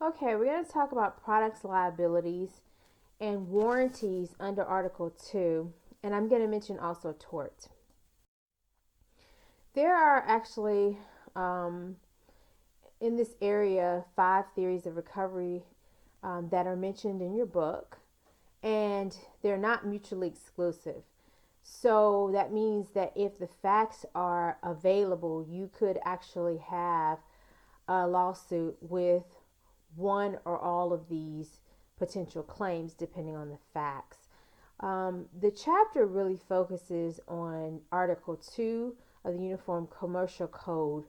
Okay, we're going to talk about products liabilities and warranties under Article 2, and I'm going to mention also tort. There are actually, um, in this area, 5 theories of recovery that are mentioned in your book, and they're not mutually exclusive. So that means that if the facts are available, you could actually have a lawsuit with one or all of these potential claims depending on the facts. The chapter really focuses on Article 2 of the Uniform Commercial Code,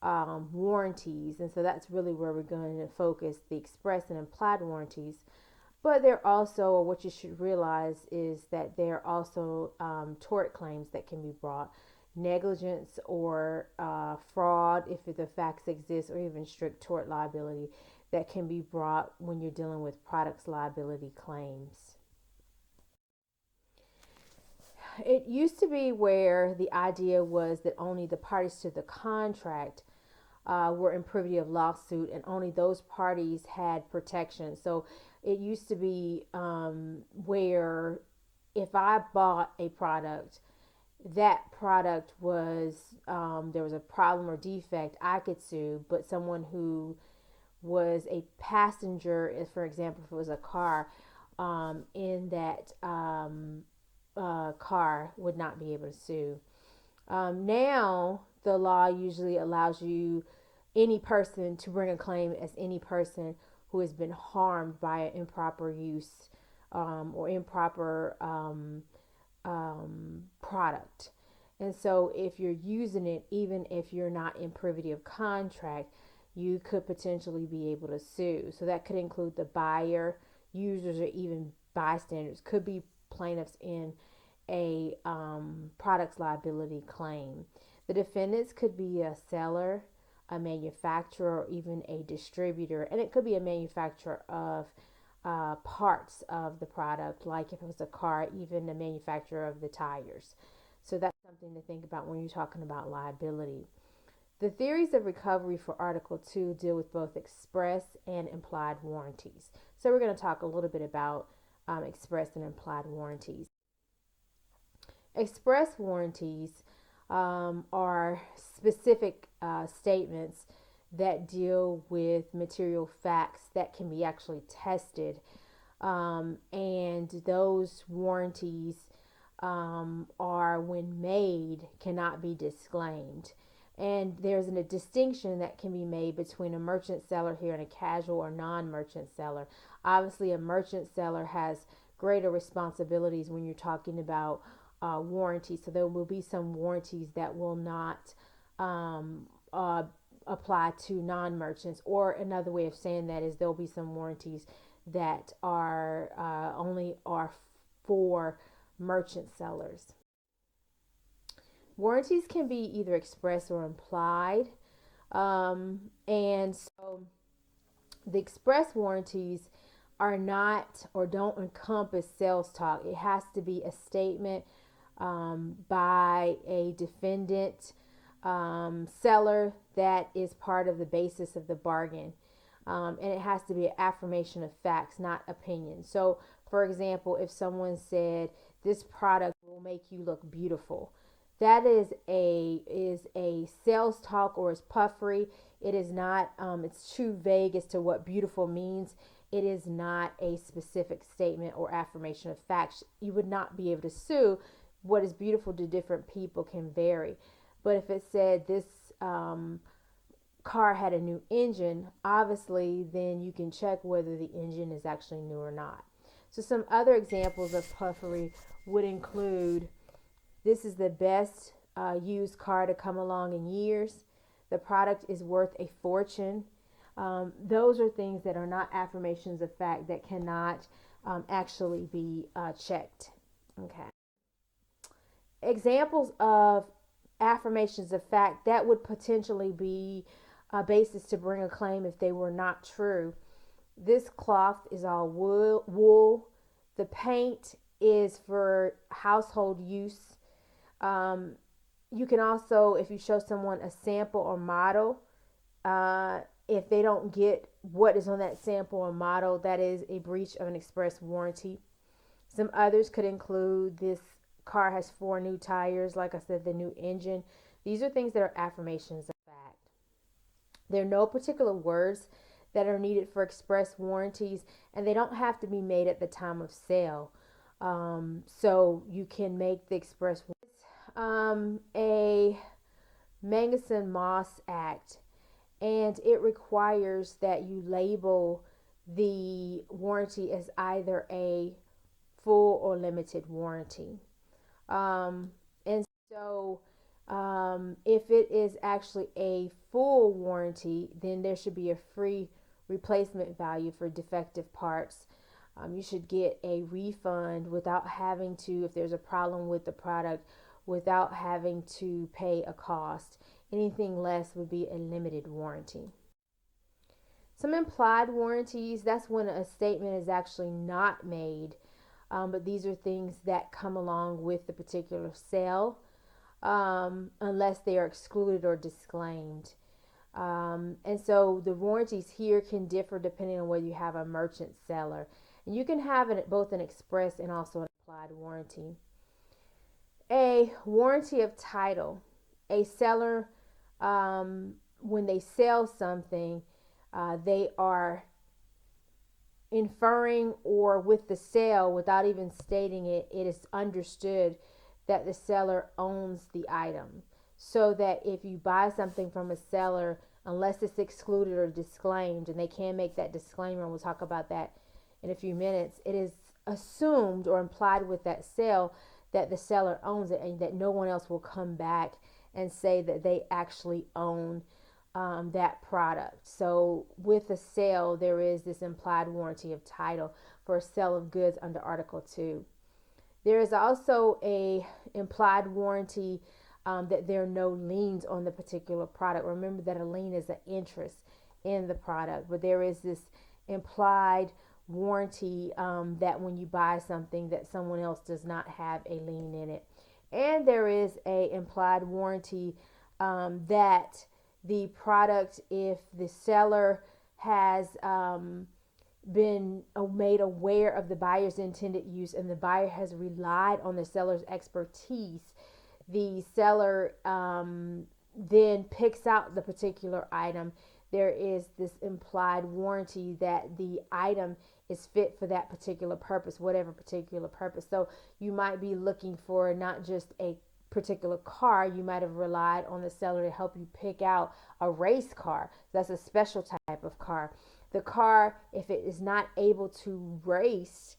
warranties, and so that's really where we're going to focus the express and implied warranties. But there also, or what you should realize, is that there are also tort claims that can be brought, negligence or fraud, if the facts exist, or even strict tort liability that can be brought when you're dealing with products liability claims. It used to be where the idea was that only the parties to the contract were in privity of lawsuit, and only those parties had protection. So it used to be where if I bought a product, that product was there was a problem or defect, I could sue, but someone who was a passenger, if for example, if it was a car, in that car would not be able to sue. Now, the law usually allows you, any person, to bring a claim as any person who has been harmed by an improper use or improper product. And so, if you're using it, even if you're not in privity of contract, you could potentially be able to sue. So, that could include the buyer, users, or even bystanders, could be plaintiffs in a products liability claim. The defendants could be a seller, a manufacturer, or even a distributor, and it could be a manufacturer of parts of the product, like if it was a car, even the manufacturer of the tires. So that's something to think about when you're talking about liability. The theories of recovery for Article 2 deal with both express and implied warranties. So we're going to talk a little bit about express and implied warranties. Express warranties are specific statements that deal with material facts that can be actually tested. And those warranties are, when made, cannot be disclaimed. And there's a distinction that can be made between a merchant seller here and a casual or non-merchant seller. Obviously, a merchant seller has greater responsibilities when you're talking about warranties. So there will be some warranties that will not apply to non-merchants. Or another way of saying that is there'll be some warranties that are only are for merchant sellers. Warranties can be either express or implied. And so the express warranties are not or don't encompass sales talk. It has to be a statement by a defendant seller that is part of the basis of the bargain. And it has to be an affirmation of facts, not opinion. So, for example, if someone said this product will make you look beautiful, that is a sales talk, or is puffery. It is not. It's too vague as to what beautiful means. It is not a specific statement or affirmation of facts. You would not be able to sue. What is beautiful to different people can vary. But if it said this car had a new engine, obviously then you can check whether the engine is actually new or not. So some other examples of puffery would include, this is the best used car to come along in years. The product is worth a fortune. Those are things that are not affirmations of fact, that cannot actually be checked. Okay. Examples of affirmations of fact that would potentially be a basis to bring a claim if they were not true. This cloth is all wool. The paint is for household use. You can also, if you show someone a sample or model, if they don't get what is on that sample or model, that is a breach of an express warranty. Some others could include this car has 4 new tires, like I said, the new engine. These are things that are affirmations of fact. There are no particular words that are needed for express warranties, and they don't have to be made at the time of sale. So you can make the express a Magnuson-Moss Act, and it requires that you label the warranty as either a full or limited warranty. And so, if it is actually a full warranty, then there should be a free replacement value for defective parts. You should get a refund without having to, if there's a problem with the product, without having to pay a cost. Anything less would be a limited warranty. Some implied warranties, that's when a statement is actually not made, but these are things that come along with the particular sale, unless they are excluded or disclaimed. And so the warranties here can differ depending on whether you have a merchant seller. And you can have both an express and also an implied warranty. A warranty of title. A seller, when they sell something, they are inferring, or with the sale, without even stating it, it is understood that the seller owns the item. So that if you buy something from a seller, unless it's excluded or disclaimed, and they can make that disclaimer, and we'll talk about that in a few minutes, it is assumed or implied with that sale that the seller owns it, and that no one else will come back and say that they actually own that product. So with a sale, there is this implied warranty of title for a sale of goods under Article 2. There is also a implied warranty that there are no liens on the particular product. Remember that a lien is an interest in the product, but there is this implied warranty that when you buy something, that someone else does not have a lien in it. And there is a implied warranty that the product, if the seller has been made aware of the buyer's intended use and the buyer has relied on the seller's expertise, the seller then picks out the particular item. There is this implied warranty that the item is fit for that particular purpose, whatever particular purpose. So you might be looking for not just a particular car, you might have relied on the seller to help you pick out a race car. That's a special type of car. The car, if it is not able to race,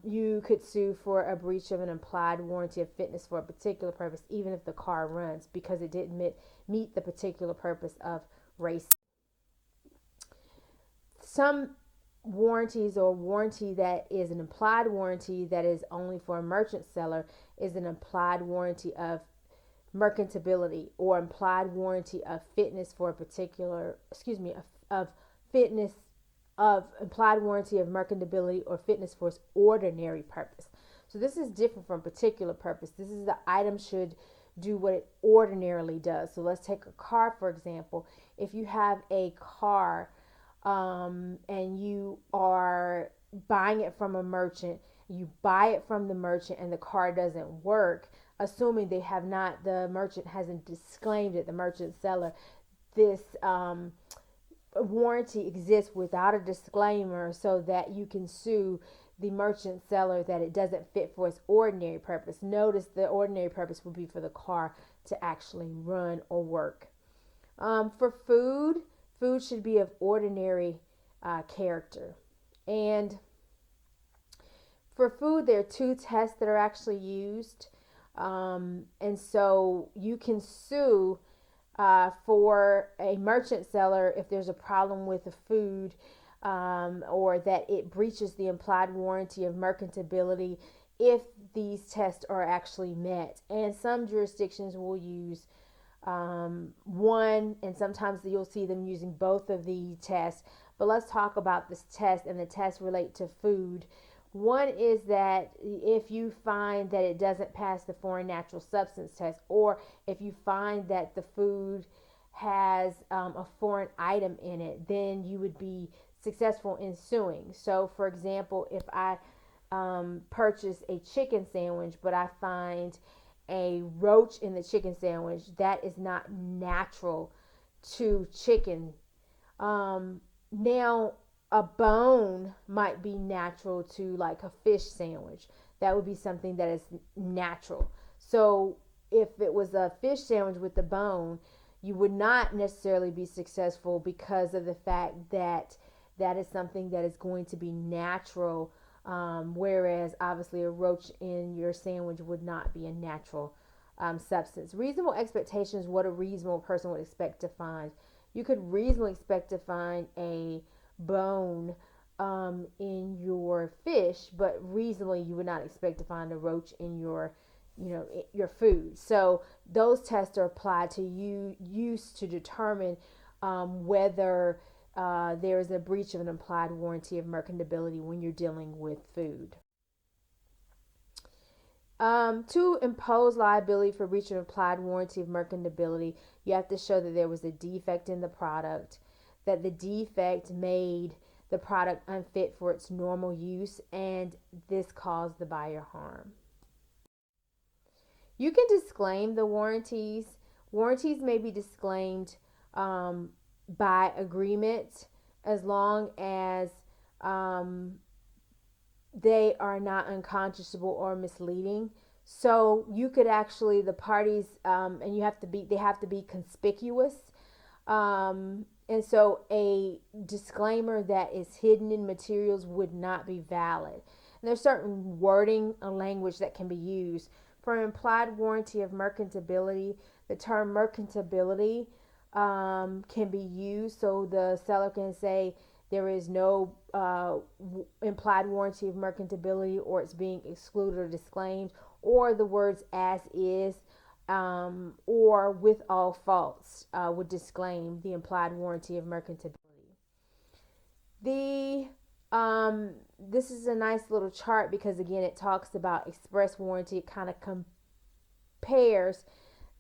you could sue for a breach of an implied warranty of fitness for a particular purpose, even if the car runs, because it didn't meet the particular purpose of racing. Some warranties, or warranty that is an implied warranty that is only for a merchant seller, is an implied warranty of merchantability, or implied warranty of fitness for a particular, of fitness, of implied warranty of merchantability or fitness for its ordinary purpose. So this is different from particular purpose. This is the item should do what it ordinarily does. So let's take a car, for example. If you have a car and you are buying it from a merchant, you buy it from the merchant and the car doesn't work, assuming the merchant hasn't disclaimed it, the merchant seller, this warranty exists without a disclaimer, so that you can sue the merchant seller that it doesn't fit for its ordinary purpose. Notice the ordinary purpose would be for the car to actually run or work. For food should be of ordinary character. And for food, there are 2 tests that are actually used. And so you can sue for a merchant seller if there's a problem with the food, or that it breaches the implied warranty of merchantability if these tests are actually met. And some jurisdictions will use one, and sometimes you'll see them using both of the tests. But let's talk about this test, and the tests relate to food. One is that if you find that it doesn't pass the foreign natural substance test, or if you find that the food has a foreign item in it, then you would be successful in suing. So, for example, if I purchase a chicken sandwich, but I find a roach in the chicken sandwich, that is not natural to chicken. Now, a bone might be natural to like a fish sandwich. That would be something that is natural. So, if it was a fish sandwich with the bone, you would not necessarily be successful because of the fact that that is something that is going to be natural. Whereas obviously a roach in your sandwich would not be a natural substance. Reasonable expectations, what a reasonable person would expect to find. You could reasonably expect to find a bone in your fish, but reasonably you would not expect to find a roach in your food. So those tests are applied to you use to determine whether there is a breach of an implied warranty of merchantability when you're dealing with food. To impose liability for breach of implied warranty of merchantability, you have to show that there was a defect in the product, that the defect made the product unfit for its normal use, and this caused the buyer harm. You can disclaim the warranties. Warranties may be disclaimed by agreement as long as um, they are not unconscionable or misleading. So you could actually the parties and they have to be conspicuous. And so a disclaimer that is hidden in materials would not be valid. And there's certain wording and language that can be used. For an implied warranty of merchantability, the term merchantability can be used. So the seller can say there is no implied warranty of merchantability, or it's being excluded or disclaimed, or the words as is or with all faults would disclaim the implied warranty of merchantability. The this is a nice little chart because again it talks about express warranty. It kind of compares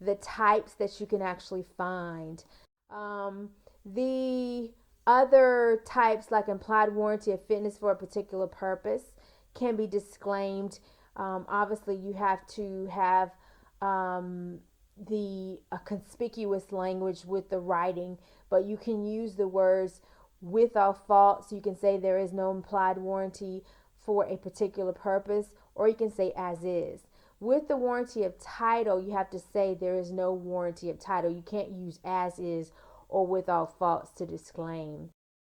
the types that you can actually find. The other types like implied warranty of fitness for a particular purpose can be disclaimed. Obviously you have to have the conspicuous language with the writing, but you can use the words without fault. So you can say there is no implied warranty for a particular purpose, or you can say as is. With the warranty of title, you have to say there is no warranty of title. You can't use as is or without faults to disclaim